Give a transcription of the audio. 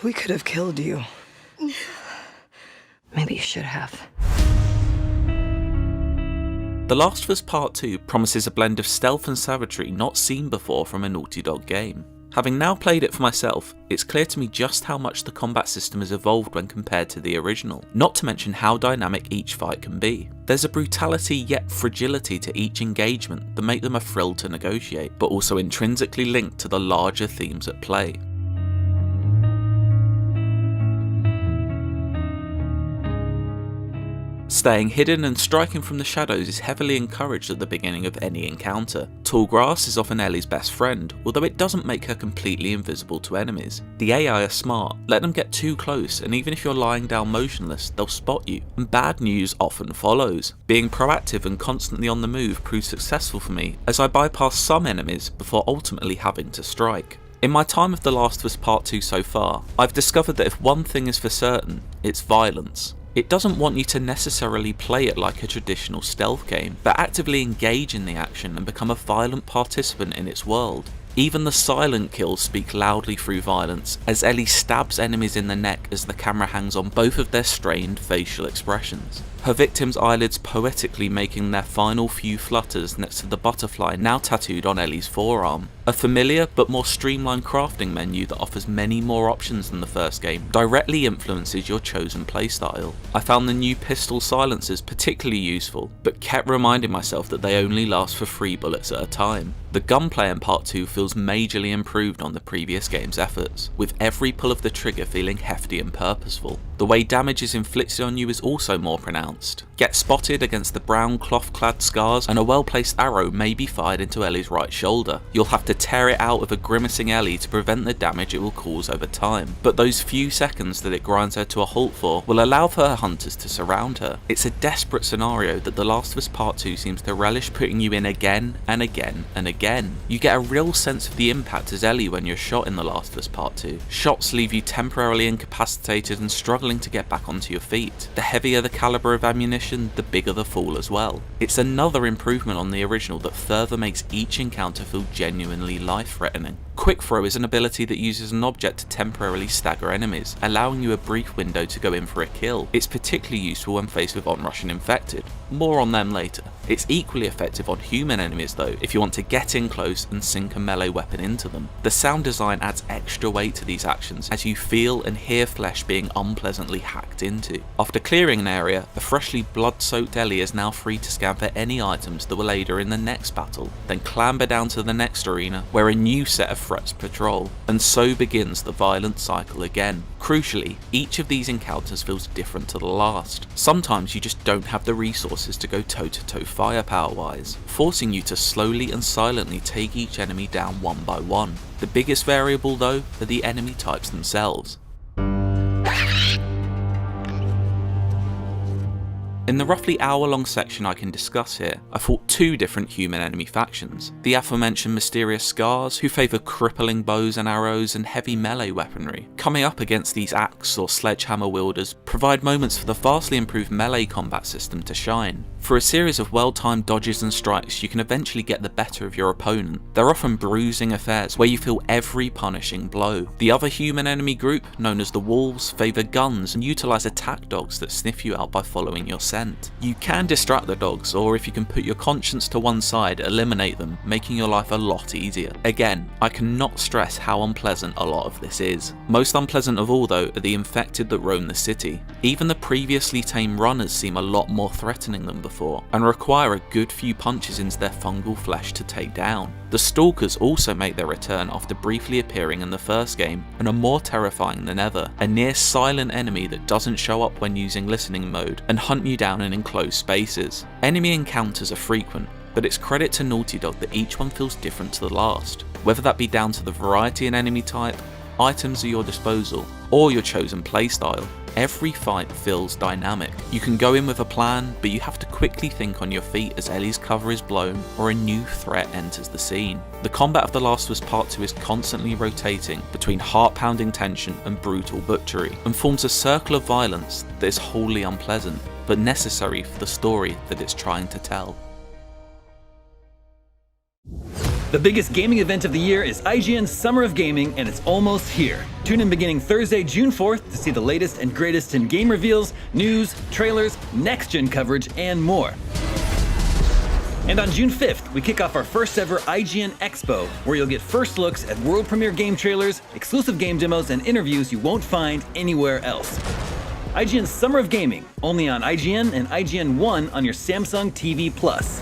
We could have killed you. Maybe you should have. The Last of Us Part 2 promises a blend of stealth and savagery not seen before from a Naughty Dog game. Having now played it for myself, it's clear to me just how much the combat system has evolved when compared to the original, not to mention how dynamic each fight can be. There's a brutality yet fragility to each engagement that make them a thrill to negotiate, but also intrinsically linked to the larger themes at play. Staying hidden and striking from the shadows is heavily encouraged at the beginning of any encounter. Tall grass is often Ellie's best friend, although it doesn't make her completely invisible to enemies. The AI are smart, let them get too close, and even if you're lying down motionless, they'll spot you. And bad news often follows. Being proactive and constantly on the move proves successful for me, as I bypass some enemies before ultimately having to strike. In my time of The Last of Us Part 2 so far, I've discovered that if one thing is for certain, it's violence. It doesn't want you to necessarily play it like a traditional stealth game, but actively engage in the action and become a violent participant in its world. Even the silent kills speak loudly through violence, as Ellie stabs enemies in the neck as the camera hangs on both of their strained facial expressions. Her victims' eyelids poetically making their final few flutters next to the butterfly now tattooed on Ellie's forearm. A familiar but more streamlined crafting menu that offers many more options than the first game directly influences your chosen playstyle. I found the new pistol silencers particularly useful, but kept reminding myself that they only last for 3 bullets at a time. The gunplay in Part 2 feels majorly improved on the previous game's efforts, with every pull of the trigger feeling hefty and purposeful. The way damage is inflicted on you is also more pronounced. Get spotted against the brown cloth-clad scars, and a well-placed arrow may be fired into Ellie's right shoulder. You'll have to tear it out of a grimacing Ellie to prevent the damage it will cause over time, but those few seconds that it grinds her to a halt for will allow for her hunters to surround her. It's a desperate scenario that The Last of Us Part 2 seems to relish putting you in again and again and again. You get a real sense of the impact as Ellie when you're shot in The Last of Us Part 2. Shots leave you temporarily incapacitated and struggling to get back onto your feet. The heavier the caliber of ammunition, the bigger the fall as well. It's another improvement on the original that further makes each encounter feel genuinely life-threatening. Quick Throw is an ability that uses an object to temporarily stagger enemies, allowing you a brief window to go in for a kill. It's particularly useful when faced with onrushing infected. More on them later. It's equally effective on human enemies though, if you want to get in close and sink a melee weapon into them. The sound design adds extra weight to these actions as you feel and hear flesh being unpleasantly hacked into. After clearing an area, a freshly blood-soaked Ellie is now free to scan for any items that will aid her in the next battle, then clamber down to the next arena where a new set of threats patrol, and so begins the violent cycle again. Crucially, each of these encounters feels different to the last. Sometimes you just don't have the resources to go toe-to-toe firepower-wise, forcing you to slowly and silently take each enemy down one by one. The biggest variable though are the enemy types themselves. In the roughly hour-long section I can discuss here, I fought 2 different human enemy factions. The aforementioned mysterious Scars, who favour crippling bows and arrows and heavy melee weaponry. Coming up against these axe or sledgehammer wielders provide moments for the vastly improved melee combat system to shine. For a series of well-timed dodges and strikes, you can eventually get the better of your opponent. They're often bruising affairs where you feel every punishing blow. The other human enemy group, known as the Wolves, favour guns and utilise attack dogs that sniff you out by following your scent. You can distract the dogs, or if you can put your conscience to one side, eliminate them, making your life a lot easier. Again, I cannot stress how unpleasant a lot of this is. Most unpleasant of all though are the infected that roam the city. Even the previously tame runners seem a lot more threatening than before, and require a good few punches into their fungal flesh to take down. The Stalkers also make their return after briefly appearing in the first game, and are more terrifying than ever, a near silent enemy that doesn't show up when using listening mode, and hunt you down in enclosed spaces. Enemy encounters are frequent, but it's credit to Naughty Dog that each one feels different to the last, whether that be down to the variety in enemy type, items at your disposal, or your chosen playstyle. Every fight feels dynamic. You can go in with a plan, but you have to quickly think on your feet as Ellie's cover is blown or a new threat enters the scene. The combat of The Last of Us Part 2 is constantly rotating between heart-pounding tension and brutal butchery, and forms a circle of violence that is wholly unpleasant, but necessary for the story that it's trying to tell. The biggest gaming event of the year is IGN's Summer of Gaming, and it's almost here. Tune in beginning Thursday, June 4th to see the latest and greatest in game reveals, news, trailers, next-gen coverage, and more. And on June 5th, we kick off our first ever IGN Expo, where you'll get first looks at world premiere game trailers, exclusive game demos, and interviews you won't find anywhere else. IGN's Summer of Gaming, only on IGN and IGN One on your Samsung TV Plus.